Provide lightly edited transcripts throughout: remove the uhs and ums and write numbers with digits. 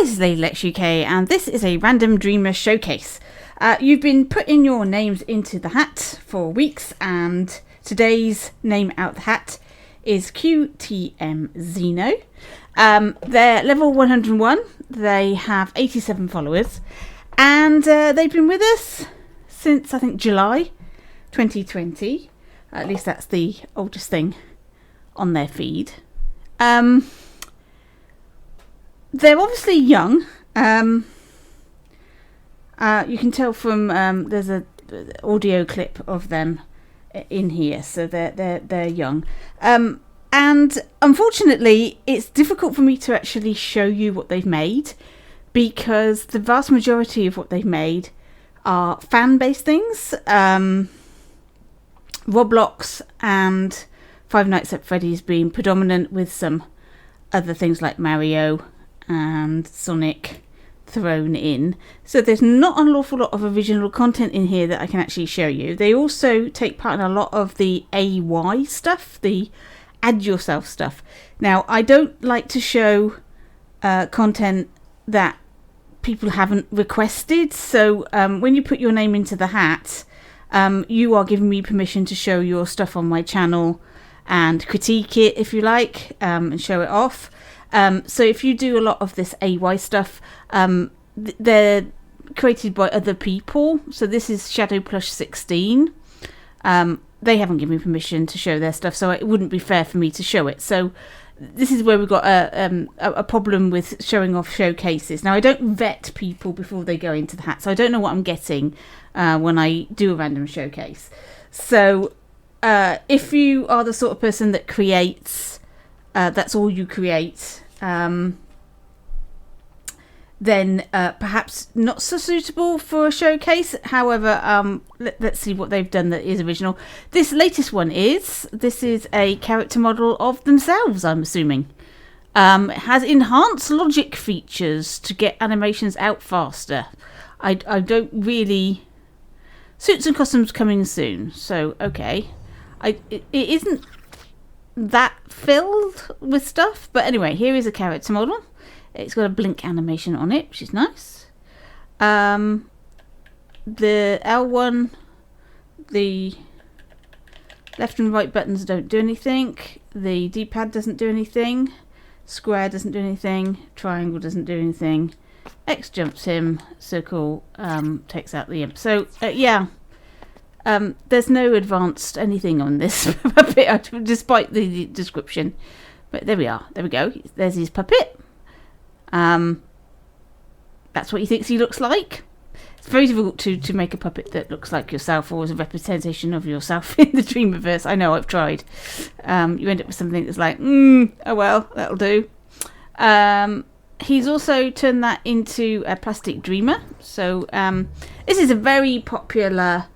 Guys, Lady Lex UK, and this is a Random Dreamer showcase. You've been putting your names into the hat for weeks, and today's name out the hat is QTM-Zeno. They're level 101, they have 87 followers, and they've been with us since, I think, July 2020. At least that's the oldest thing on their feed. They're obviously young. You can tell from there's a audio clip of them in here, so they're young. And unfortunately, it's difficult for me to actually show you what they've made, because the vast majority of what they've made are fan-based things. Roblox and Five Nights at Freddy's being predominant, with some other things like Mario and Sonic thrown in. So there's not an awful lot of original content in here that I can actually show you. They also take part in a lot of the AY stuff, the add yourself stuff. Now, I don't like to show content that people haven't requested, so when you put your name into the hat, you are giving me permission to show your stuff on my channel and critique it if you like, and show it off. So if you do a lot of this AY stuff, they're created by other people. So this is Shadow Plush 16. They haven't given me permission to show their stuff, so it wouldn't be fair for me to show it. So this is where we've got a problem with showing off showcases. Now, I don't vet people before they go into the hat, so I don't know what I'm getting when I do a random showcase. So if you are the sort of person that creates, that's all you create, then perhaps not so suitable for a showcase. However, let's see what they've done that is original. This latest one is a character model of themselves, I'm assuming. It has enhanced logic features to get animations out faster. I don't really... Suits and costumes coming soon, so okay. It isn't that filled with stuff, but anyway, here is a character model. It's got a blink animation on it, which is nice. The L1, the left and right buttons don't do anything. The D-pad doesn't do anything. Square doesn't do anything. Triangle doesn't do anything. X jumps him. Circle takes out the imp. So yeah. There's no advanced anything on this puppet, despite the description. But there we are. There we go. There's his puppet. That's what he thinks he looks like. It's very difficult to make a puppet that looks like yourself, or as a representation of yourself in the Dreamiverse. I know, I've tried. You end up with something that's like, oh well, that'll do. He's also turned that into a plastic dreamer. So this is a very popular...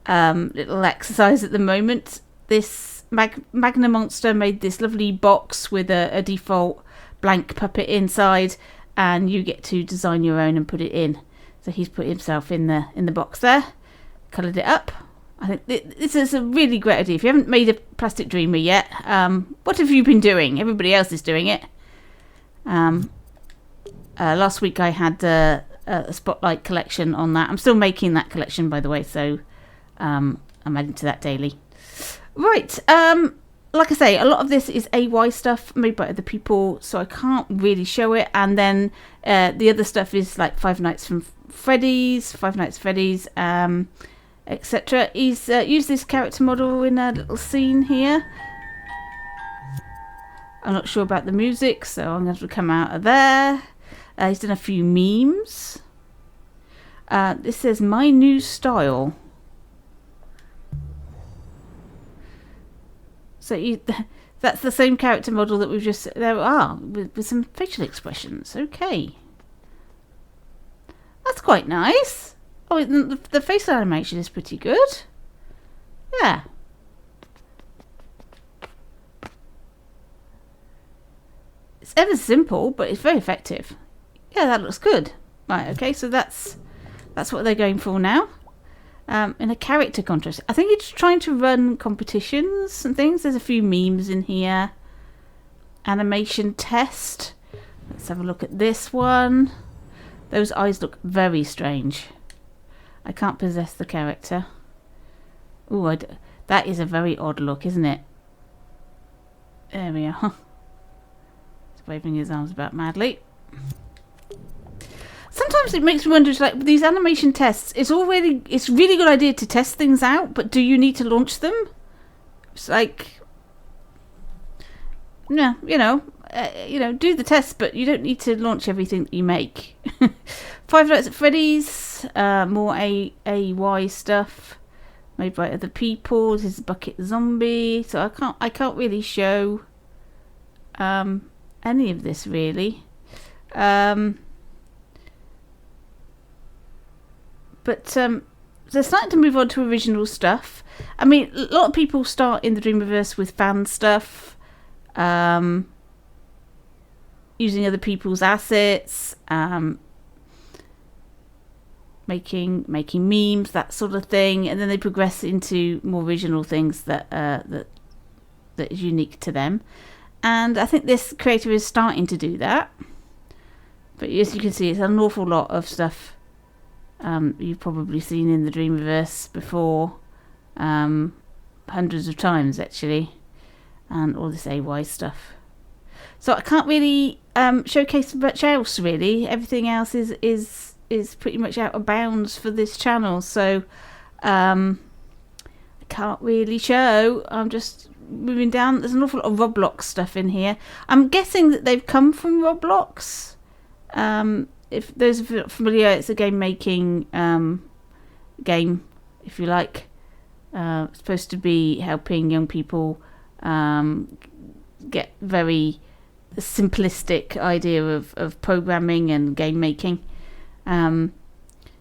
little exercise at the moment. This Magna Monster made this lovely box with a default blank puppet inside, and you get to design your own and put it in. So he's put himself in the box there, coloured it up. I think this is a really great idea. If you haven't made a plastic dreamer yet, what have you been doing? Everybody else is doing it. Last week I had a spotlight collection on that. I'm still making that collection, by the way, so I'm adding to that daily. Right, like I say, a lot of this is AY stuff made by other people, so I can't really show it. And then the other stuff is like Five Nights at Freddy's, etc. He's used this character model in a little scene here. I'm not sure about the music, so I'm going to have to come out of there. He's done a few memes. This says, "My new style." So that's the same character model that we've just... There are, with some facial expressions. Okay. That's quite nice. Oh, the facial animation is pretty good. Yeah. It's ever simple, but it's very effective. Yeah, that looks good. Right, okay, so that's what they're going for now. In a character contest. I think it's trying to run competitions and things. There's a few memes in here. Animation test. Let's have a look at this one. Those eyes look very strange. I can't possess the character. Ooh, that is a very odd look, isn't it? There we are. He's waving his arms about madly. Sometimes it makes me wonder, like these animation tests, it's really good idea to test things out, but do you need to launch them? It's like, yeah, you know, do the test, but you don't need to launch everything that you make. Five Nights at Freddy's, more AY stuff made by other people. This is Bucket Zombie, so I can't really show any of this really. But they're starting to move on to original stuff. I mean, a lot of people start in the Dreamverse with fan stuff, using other people's assets, making memes, that sort of thing, and then they progress into more original things that is unique to them. And I think this creator is starting to do that. But as you can see, it's an awful lot of stuff you've probably seen in the Dreamverse before, hundreds of times actually, and all this AY stuff. So I can't really showcase much else really. Everything else is pretty much out of bounds for this channel, so I can't really show. I'm just moving down. There's an awful lot of Roblox stuff in here. I'm guessing that they've come from Roblox. If those of you not familiar, it's a game making game, if you like. It's supposed to be helping young people get very simplistic idea of programming and game making.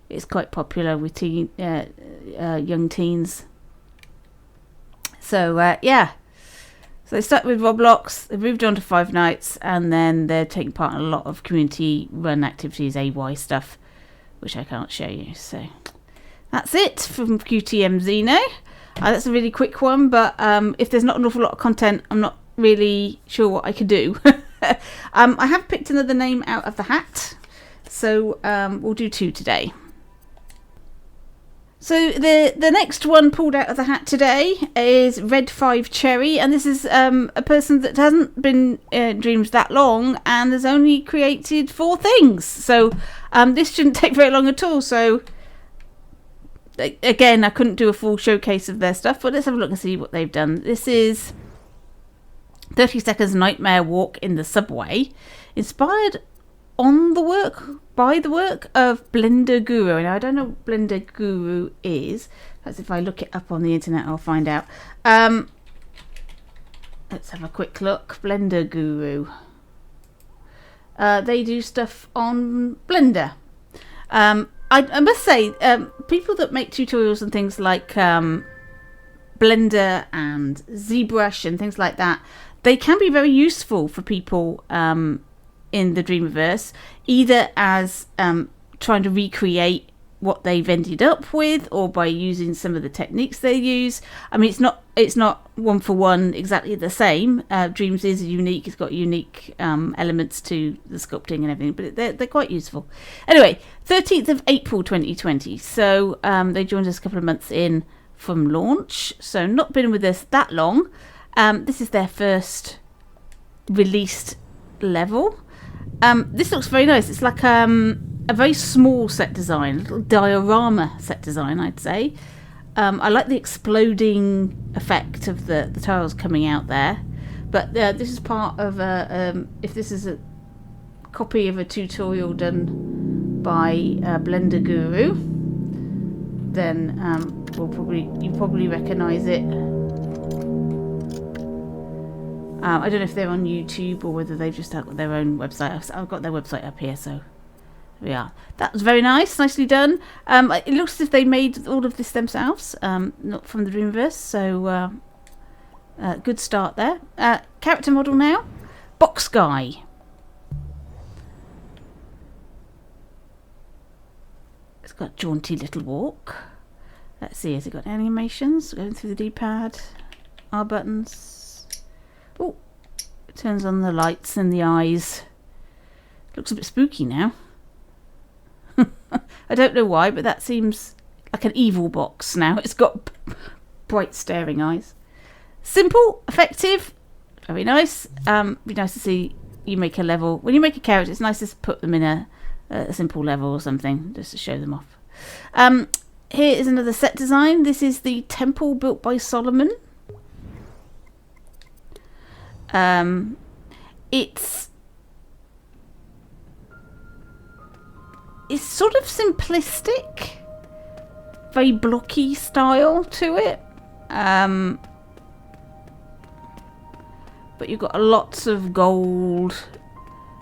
It's quite popular with young teens. So yeah. So they start with Roblox, they've moved on to Five Nights, and then they're taking part in a lot of community-run activities, AY stuff, which I can't show you. So that's it from QTM-Zeno. That's a really quick one, but if there's not an awful lot of content, I'm not really sure what I could do. I have picked another name out of the hat, so we'll do two today. So the next one pulled out of the hat today is Red5Cherry, and this is a person that hasn't been in Dreams that long and has only created 4 things. So this shouldn't take very long at all. So again, I couldn't do a full showcase of their stuff, but let's have a look and see what they've done. This is 30 Seconds Nightmare Walk in the Subway, inspired by the work of Blender Guru. Now, I don't know what Blender Guru is. Perhaps if I look it up on the internet, I'll find out. Let's have a quick look. Blender Guru. They do stuff on Blender. I must say, people that make tutorials and things like Blender and ZBrush and things like that, they can be very useful for people in the Dreamverse, either as trying to recreate what they've ended up with, or by using some of the techniques they use. I mean, it's not one for one exactly the same. Dreams is unique; it's got unique elements to the sculpting and everything, but they're quite useful. Anyway, 13th of April 2020. So they joined us a couple of months in from launch, so not been with us that long. This is their first released level. This looks very nice. It's like a very small set design, a little diorama set design, I'd say. I like the exploding effect of the tiles coming out there. But this is part of if this is a copy of a tutorial done by Blender Guru, then you probably recognise it. I don't know if they're on YouTube or whether they've just got their own website. I've got their website up here, so there we are. That was very nice, nicely done. It looks as if they made all of this themselves, not from the Dreamverse, so good start there. Character model now, Box Guy. It's got a jaunty little walk. Let's see, has it got animations? Going through the D-pad, R buttons. Oh, it turns on the lights and the eyes. Looks a bit spooky now. I don't know why, but that seems like an evil box now. It's got bright staring eyes. Simple, effective, very nice. Be nice to see you make a level. When you make a character, it's nice to put them in a simple level or something, just to show them off. Here is another set design. This is the temple built by Solomon. It's sort of simplistic, very blocky style to it. But you've got lots of gold,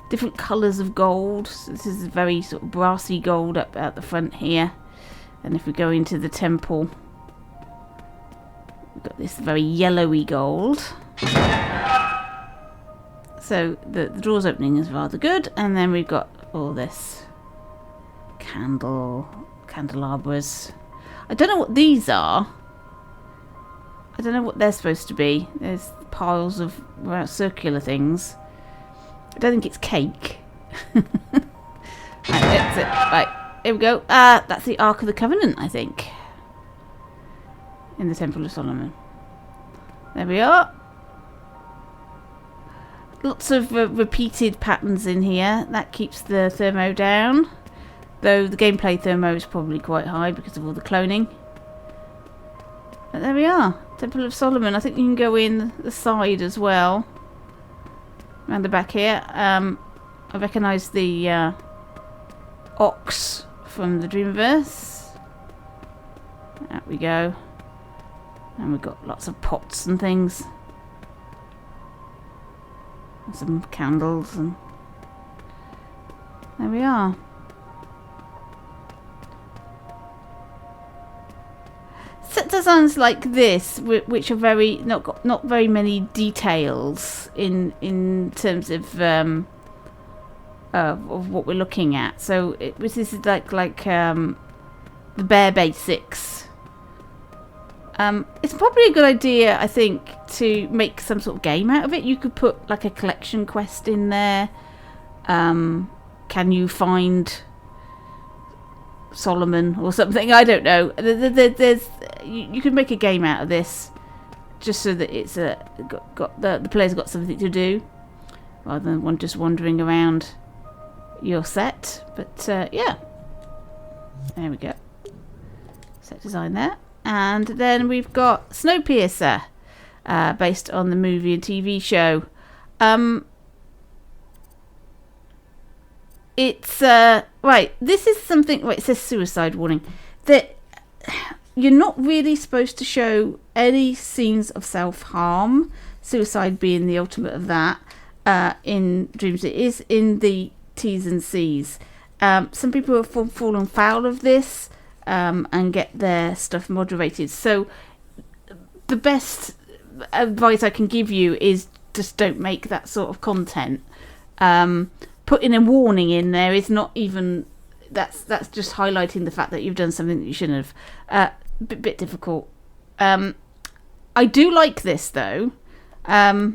different colours of gold. So this is very sort of brassy gold up out the front here. And if we go into the temple, we've got this very yellowy gold. So the door's opening is rather good. And then we've got all this candelabras. I don't know what these are. I don't know what they're supposed to be. There's piles of circular things. I don't think it's cake. Right, that's it. Right, here we go. That's the Ark of the Covenant, I think. In the Temple of Solomon. There we are. Lots of repeated patterns in here. That keeps the thermo down. Though the gameplay thermo is probably quite high because of all the cloning. But there we are. Temple of Solomon. I think you can go in the side as well. Around the back here. I recognise the ox from the Dreamverse. Out we go. And we've got lots of pots and things. And some candles. And there we are. Set designs like this, which are very not very many details in terms of what we're looking at. So this is like the bare basics. It's probably a good idea, I think, to make some sort of game out of it. You could put like a collection quest in there. Can you find Solomon or something? I don't know. You could make a game out of this, just so that it's got the players got something to do, rather than just wandering around your set. But yeah, there we go. Set design there, and then we've got Snowpiercer, based on the movie and TV show. It's right. This is something. Wait, it says suicide warning. That you're not really supposed to show any scenes of self-harm. Suicide being the ultimate of that. In Dreams, it is in the T's and C's. Some people have fallen foul of this and get their stuff moderated. So the best advice I can give you is just don't make that sort of content. Putting a warning in there is not even... That's just highlighting the fact that you've done something that you shouldn't have. Bit difficult. I do like this, though. I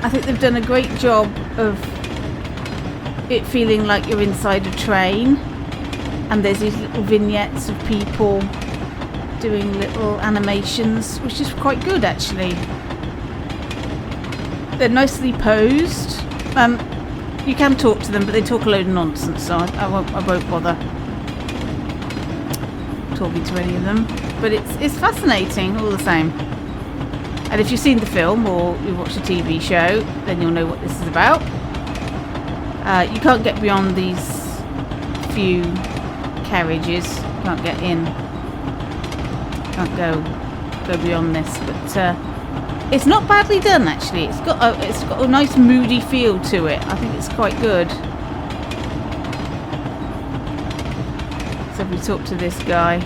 think they've done a great job of it feeling like you're inside a train. And there's these little vignettes of people doing little animations, which is quite good, actually. They're nicely posed. You can talk to them, but they talk a load of nonsense, so I won't bother talking to any of them. But it's fascinating all the same. And if you've seen the film or you've watched the TV show, then you'll know what this is about. You can't get beyond these few carriages. You can't get in. Can't go beyond this, but it's not badly done, actually. It's got a nice moody feel to it. I think it's quite good. So we talk to this guy.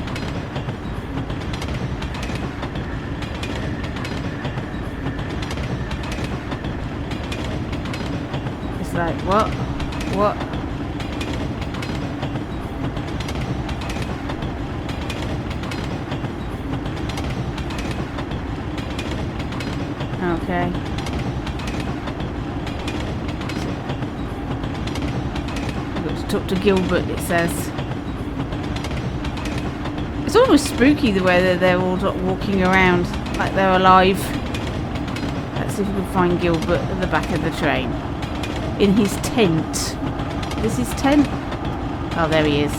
It's like, what? Okay. talk to Gilbert, it says. It's almost spooky the way that they're all walking around like they're alive. Let's see if we can find Gilbert at the back of the train. In his tent. Is his tent? Oh, there he is.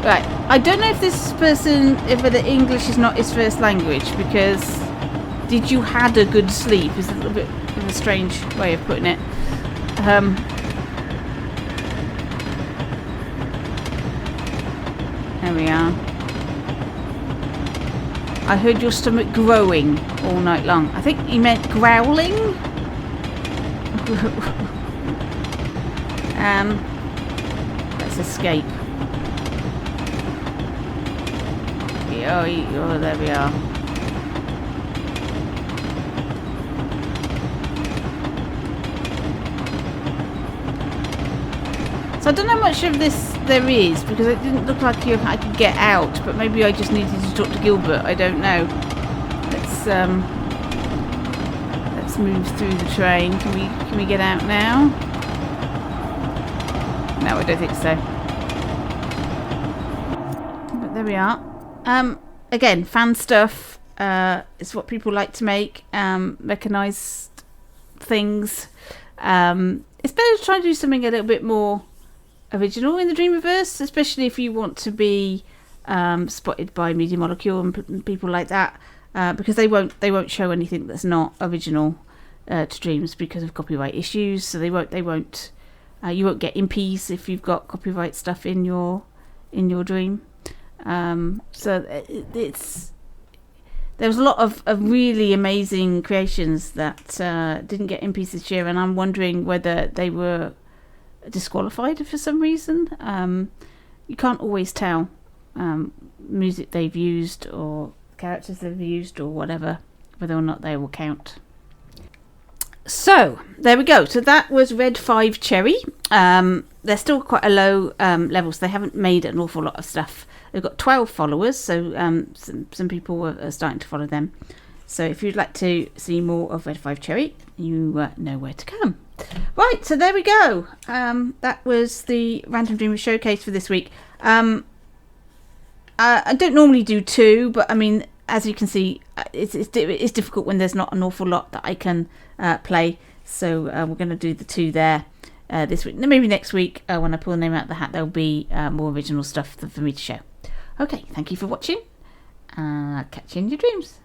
Right, I don't know if this person, if the English is not his first language, because did you had a good sleep is a little bit of a strange way of putting it. There we are. I heard your stomach growing all night long. I think he meant growling. Let's escape. Oh, there we are. So I don't know how much of this there is, because it didn't look like I could get out, but maybe I just needed to talk to Gilbert. I don't know. Let's move through the train. Can we get out now? No, I don't think so. But there we are. Again, fan stuff. It's what people like to make. Mechanized things. It's better to try and do something a little bit more original in the Dreamiverse, especially if you want to be spotted by Media Molecule and people like that, because they won't show anything that's not original to Dreams because of copyright issues. So you won't get imps if you've got copyright stuff in your Dream. So there was a lot of really amazing creations that didn't get imps this year, and I'm wondering whether they were disqualified for some reason. You can't always tell music they've used or characters they've used or whatever, whether or not they will count. So there we go. So that was Red5Cherry. They're still quite a low level, so they haven't made an awful lot of stuff. They've got 12 followers, so some people are starting to follow them. So if you'd like to see more of Red5Cherry, you know where to come. Right, so there we go. That was the Random Dreamer Showcase for this week. I don't normally do 2, but I mean, as you can see, it's difficult when there's not an awful lot that I can play. So we're going to do the 2 there this week. Maybe next week, when I pull the name out of the hat, there'll be more original stuff for me to show. Okay, thank you for watching. Catch you in your dreams.